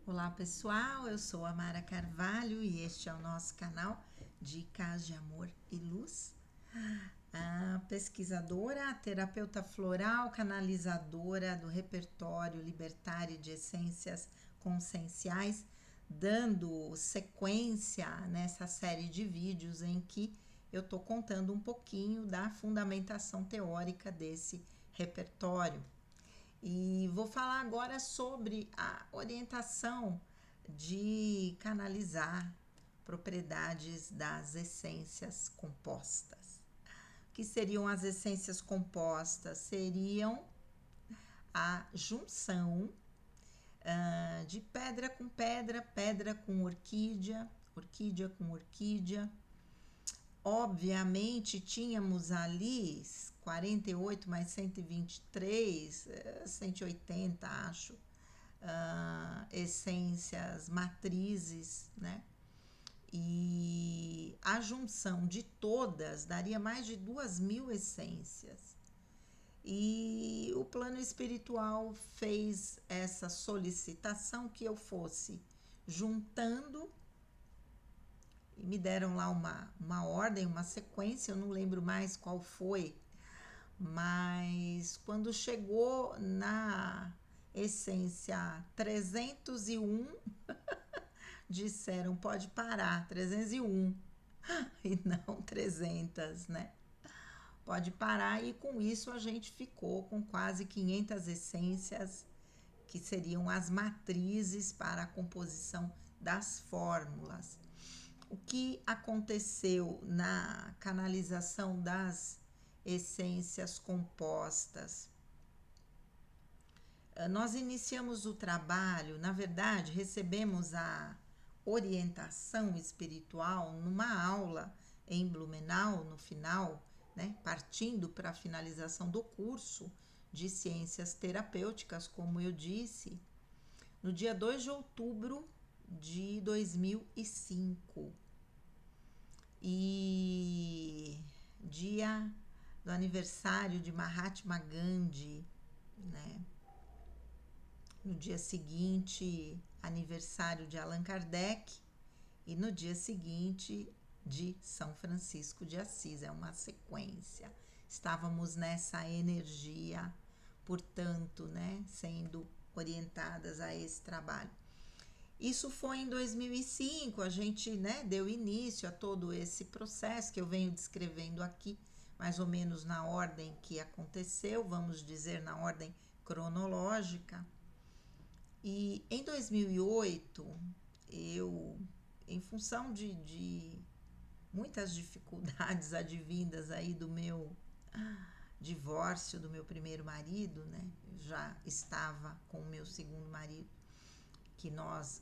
Olá pessoal, eu sou a Mara Carvalho e este é o nosso canal Dicas de Amor e Luz. A pesquisadora, a terapeuta floral, canalizadora do repertório libertário de essências conscienciais, dando sequência nessa série de vídeos em que eu estou contando um pouquinho da fundamentação teórica desse repertório. E vou falar agora sobre a orientação de canalizar propriedades das essências compostas. O que seriam as essências compostas? Seriam a junção de pedra com pedra, pedra com orquídea, orquídea com orquídea. Obviamente, tínhamos ali 48 mais 123, 180, acho, essências matrizes, né? E a junção de todas daria mais de 2.000 essências. E o plano espiritual fez essa solicitação que eu fosse juntando e me deram lá uma ordem, uma sequência, eu não lembro mais qual foi, mas quando chegou na essência 301, disseram pode parar, 301 e não 300, né? Pode parar, e com isso a gente ficou com quase 500 essências que seriam as matrizes para a composição das fórmulas. O que aconteceu na canalização das essências compostas? Nós iniciamos o trabalho, na verdade, recebemos a orientação espiritual numa aula em Blumenau, no final, né, partindo para a finalização do curso de ciências terapêuticas, como eu disse, no dia 2 de outubro de 2005. E dia do aniversário de Mahatma Gandhi, né? No dia seguinte, aniversário de Allan Kardec, e no dia seguinte de São Francisco de Assis. É uma sequência. Estávamos nessa energia, portanto, né, sendo orientadas a esse trabalho. Isso foi em 2005, a gente, né, deu início a todo esse processo que eu venho descrevendo aqui, mais ou menos na ordem que aconteceu, vamos dizer na ordem cronológica. E em 2008, eu, em função de muitas dificuldades advindas aí do meu divórcio do meu primeiro marido, né? Eu já estava com o meu segundo marido, que nós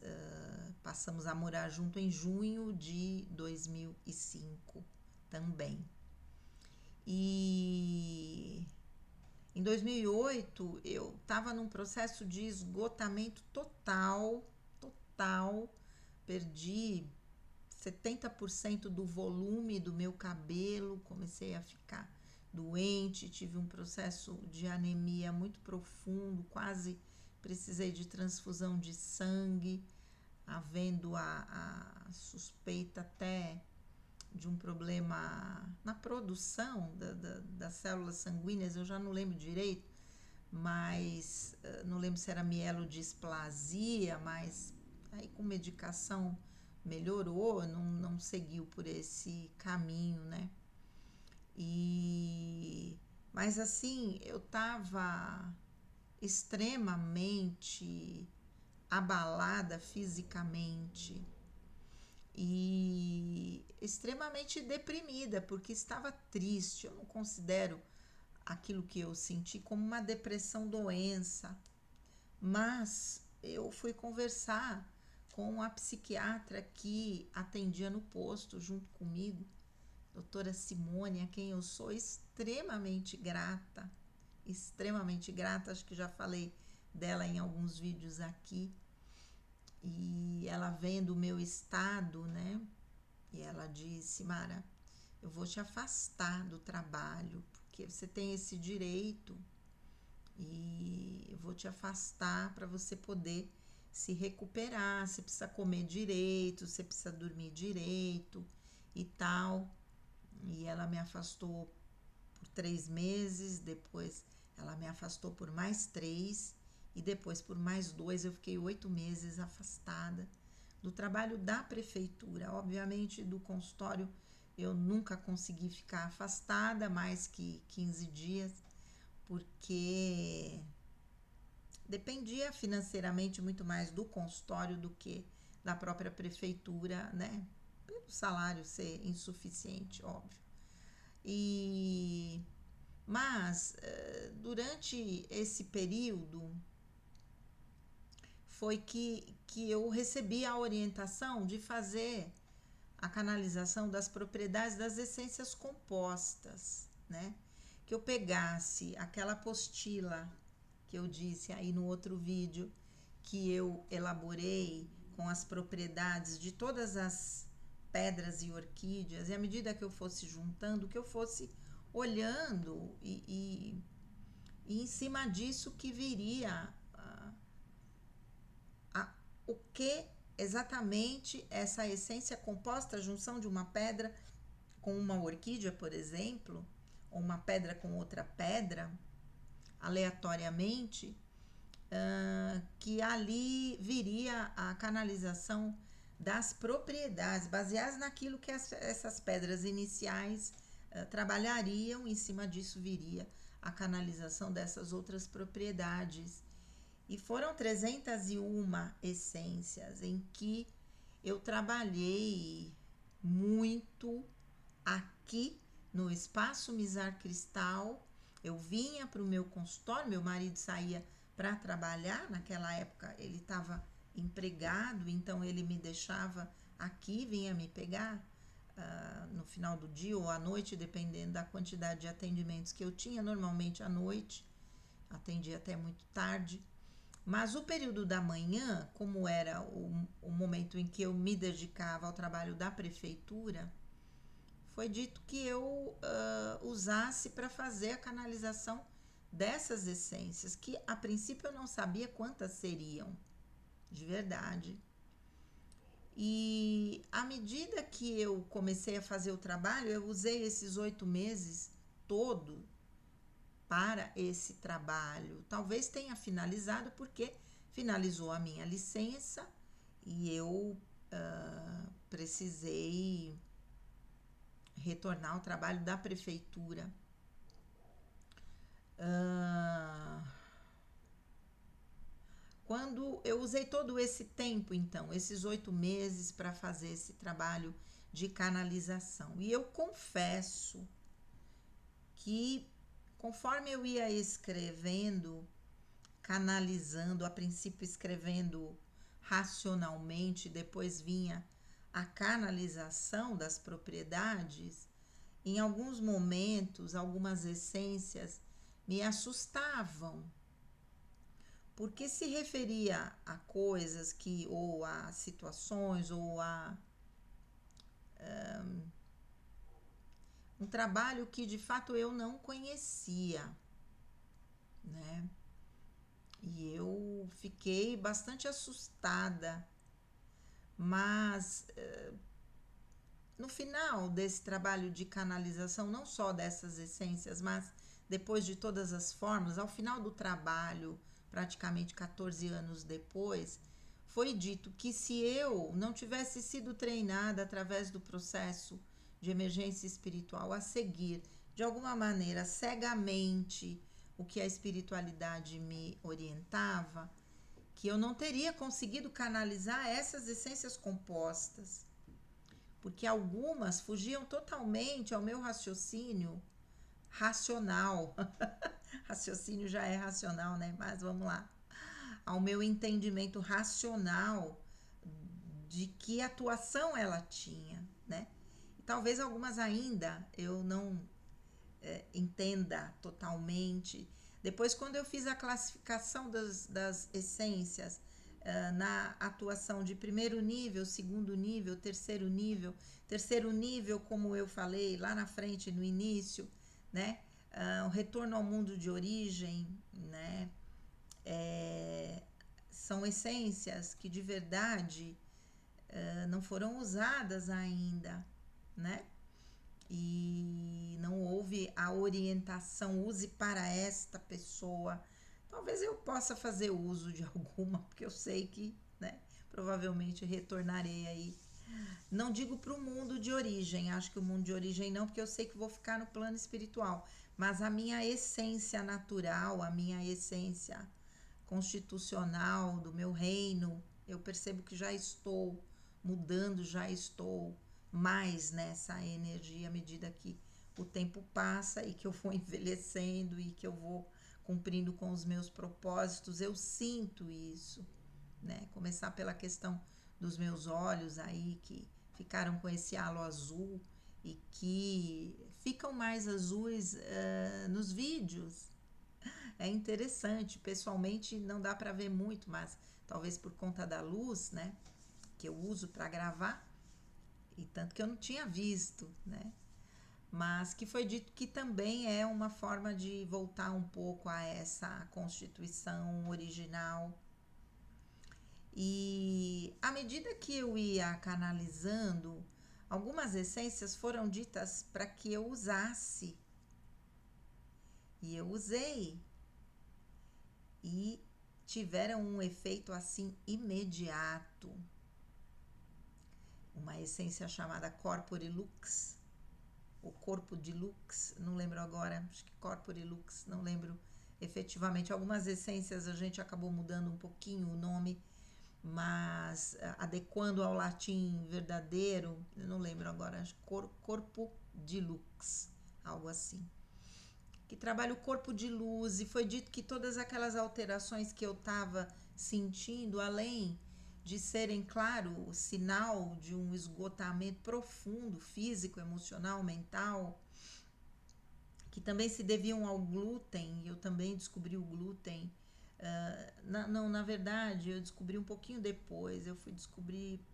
passamos a morar junto em junho de 2005 também. E em 2008 eu estava num processo de esgotamento total, perdi 70% do volume do meu cabelo, comecei a ficar doente, tive um processo de anemia muito profundo, quase precisei de transfusão de sangue, havendo a suspeita até de um problema na produção das células sanguíneas, eu já não lembro direito, mas não lembro se era mielodisplasia, mas aí com medicação melhorou, não seguiu por esse caminho, né? Mas assim, eu estava extremamente abalada fisicamente e extremamente deprimida, porque estava triste. Eu não considero aquilo que eu senti como uma depressão doença, mas eu fui conversar com a psiquiatra que atendia no posto junto comigo, doutora Simone, a quem eu sou extremamente grata, acho que já falei dela em alguns vídeos aqui. E ela vendo o meu estado, né? E ela disse: Mara, eu vou te afastar do trabalho, porque você tem esse direito, e eu vou te afastar para você poder se recuperar, você precisa comer direito, você precisa dormir direito e tal. E ela me afastou por 3 meses, depois ela me afastou por mais 3 e depois por mais 2. Eu fiquei 8 meses afastada do trabalho da prefeitura. Obviamente, do consultório eu nunca consegui ficar afastada mais que 15 dias, porque dependia financeiramente muito mais do consultório do que da própria prefeitura, né? Pelo salário ser insuficiente, óbvio. Mas durante esse período foi que eu recebi a orientação de fazer a canalização das propriedades das essências compostas, né? Que eu pegasse aquela apostila que eu disse aí no outro vídeo, que eu elaborei com as propriedades de todas as pedras e orquídeas, e à medida que eu fosse juntando, que eu fosse olhando e em cima disso que viria o que exatamente essa essência composta, a junção de uma pedra com uma orquídea, por exemplo, ou uma pedra com outra pedra, aleatoriamente, que ali viria a canalização das propriedades, baseadas naquilo que essas pedras iniciais trabalhariam, em cima disso viria a canalização dessas outras propriedades. E foram 301 essências em que eu trabalhei muito aqui no Espaço Mizar Cristal. Eu vinha para o meu consultório, meu marido saía para trabalhar, naquela época ele estava empregado, então ele me deixava aqui, vinha me pegar no final do dia ou à noite, dependendo da quantidade de atendimentos que eu tinha, normalmente à noite, atendia até muito tarde. Mas o período da manhã, como era o momento em que eu me dedicava ao trabalho da prefeitura, foi dito que eu usasse para fazer a canalização dessas essências, que a princípio eu não sabia quantas seriam, de verdade. E à medida que eu comecei a fazer o trabalho, eu usei esses 8 meses todo para esse trabalho. Talvez tenha finalizado porque finalizou a minha licença e eu precisei retornar ao trabalho da prefeitura. Quando eu usei todo esse tempo, então, esses 8 meses para fazer esse trabalho de canalização. E eu confesso que conforme eu ia escrevendo, canalizando, a princípio escrevendo racionalmente, depois vinha a canalização das propriedades, em alguns momentos, algumas essências me assustavam, porque se referia a coisas que, ou a situações, ou a um trabalho que de fato eu não conhecia, né? E eu fiquei bastante assustada, mas no final desse trabalho de canalização, não só dessas essências, mas depois de todas as formas, ao final do trabalho, praticamente 14 anos depois, foi dito que se eu não tivesse sido treinada através do processo de emergência espiritual a seguir, de alguma maneira, cegamente, o que a espiritualidade me orientava, que eu não teria conseguido canalizar essas essências compostas, porque algumas fugiam totalmente ao meu raciocínio racional. Raciocínio já é racional, né? Mas vamos lá. Ao meu entendimento racional de que atuação ela tinha, né? E talvez algumas ainda eu não entenda totalmente. Depois, quando eu fiz a classificação das essências na atuação de primeiro nível, segundo nível, terceiro nível, como eu falei lá na frente, no início, né? O retorno ao mundo de origem, né? são essências que de verdade não foram usadas ainda, né? E não houve a orientação, use para esta pessoa. Talvez eu possa fazer uso de alguma, porque eu sei que, né, provavelmente retornarei aí. Não digo para o mundo de origem, acho que o mundo de origem não, porque eu sei que vou ficar no plano espiritual, mas a minha essência natural, a minha essência constitucional do meu reino, eu percebo que já estou mudando, já estou mais nessa energia à medida que o tempo passa e que eu vou envelhecendo e que eu vou cumprindo com os meus propósitos. Eu sinto isso, né? Começar pela questão dos meus olhos aí que ficaram com esse halo azul e que ficam mais azuis nos vídeos. É interessante, pessoalmente não dá para ver muito, mas talvez por conta da luz, né, que eu uso para gravar, e tanto que eu não tinha visto, né? Mas que foi dito que também é uma forma de voltar um pouco a essa constituição original. E à medida que eu ia canalizando, algumas essências foram ditas para que eu usasse. E eu usei. E tiveram um efeito assim imediato. Uma essência chamada Corpore Lux, o corpo de Lux, não lembro agora, acho que Corpore Lux, não lembro efetivamente. Algumas essências a gente acabou mudando um pouquinho o nome, mas adequando ao latim verdadeiro, eu não lembro agora, acho que corpo de Lux, algo assim. Que trabalha o corpo de luz, e foi dito que todas aquelas alterações que eu estava sentindo, além de serem, claro, o sinal de um esgotamento profundo, físico, emocional, mental, que também se deviam ao glúten, e eu também descobri o glúten. Na verdade, eu descobri um pouquinho depois, eu fui descobrir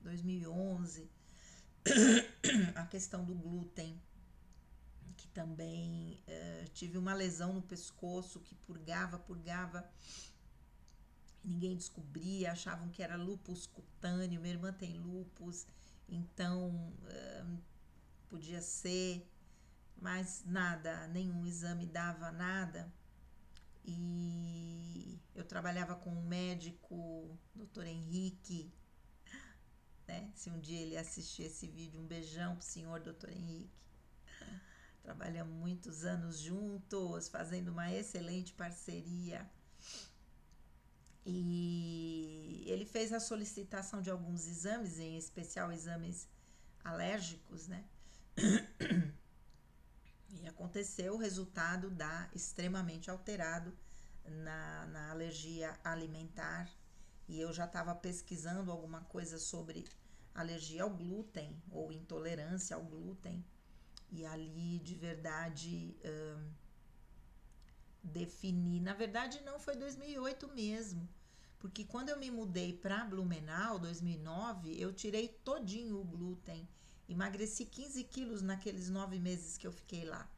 2011 a questão do glúten, que também tive uma lesão no pescoço que purgava, ninguém descobria, achavam que era lúpus cutâneo, minha irmã tem lúpus, então podia ser, mas nada, nenhum exame dava nada. E eu trabalhava com um médico, Dr. Henrique, né? Se um dia ele assistir esse vídeo, um beijão pro senhor Dr. Henrique. Trabalhamos muitos anos juntos, fazendo uma excelente parceria. E ele fez a solicitação de alguns exames, em especial exames alérgicos, né? E aconteceu, o resultado dá extremamente alterado na alergia alimentar. E eu já estava pesquisando alguma coisa sobre alergia ao glúten ou intolerância ao glúten. E ali, de verdade, defini. Na verdade, não foi 2008 mesmo. Porque quando eu me mudei para Blumenau, 2009, eu tirei todinho o glúten. Emagreci 15 quilos naqueles 9 meses que eu fiquei lá.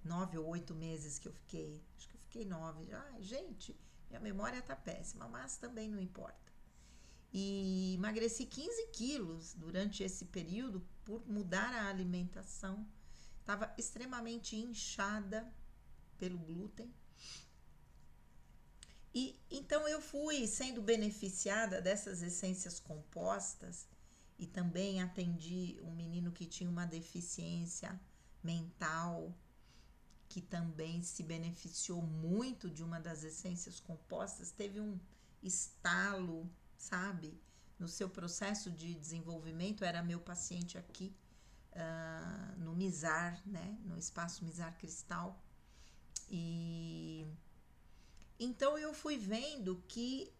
9 ou 8 meses que eu fiquei. Acho que eu fiquei 9. Ai, gente, minha memória tá péssima, mas também não importa. E emagreci 15 quilos durante esse período por mudar a alimentação. Estava extremamente inchada pelo glúten. E então eu fui sendo beneficiada dessas essências compostas e também atendi um menino que tinha uma deficiência mental, que também se beneficiou muito de uma das essências compostas, teve um estalo, sabe, no seu processo de desenvolvimento. Era meu paciente aqui no MISAR, né, no espaço MISAR Cristal. E então eu fui vendo que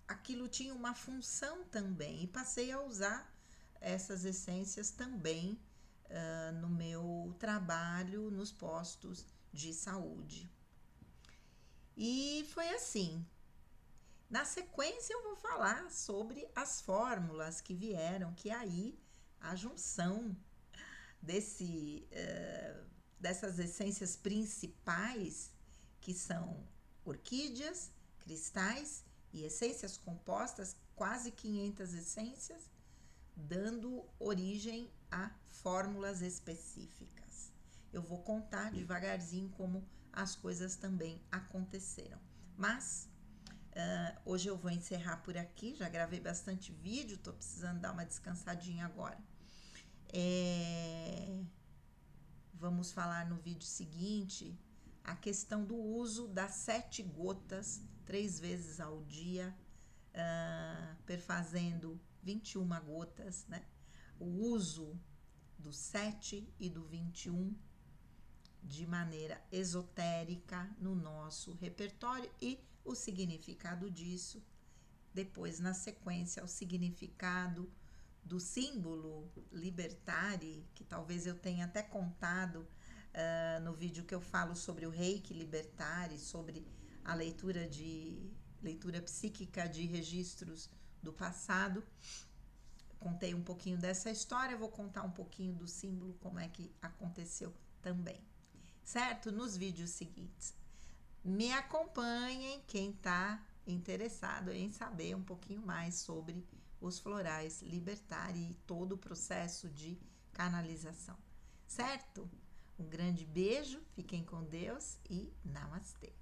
aquilo tinha uma função também e passei a usar essas essências também no meu trabalho nos postos de saúde. E foi assim. Na sequência eu vou falar sobre as fórmulas que vieram, que aí a junção dessas essências principais, que são orquídeas, cristais e essências compostas, quase 500 essências, dando origem a fórmulas específicas. Eu vou contar devagarzinho como as coisas também aconteceram. Mas hoje eu vou encerrar por aqui, já gravei bastante vídeo, tô precisando dar uma descansadinha agora. Vamos falar no vídeo seguinte a questão do uso das 7 gotas 3 vezes ao dia, perfazendo 21 gotas, né? O uso do 7 e do 21 de maneira esotérica no nosso repertório e o significado disso. Depois, na sequência, o significado do símbolo Libertare, que talvez eu tenha até contado no vídeo que eu falo sobre o Reiki Libertare, sobre a leitura psíquica de registros do passado. Contei um pouquinho dessa história, vou contar um pouquinho do símbolo, como é que aconteceu também. Certo? Nos vídeos seguintes. Me acompanhem quem está interessado em saber um pouquinho mais sobre os florais Libertare e todo o processo de canalização. Certo? Um grande beijo, fiquem com Deus e namastê!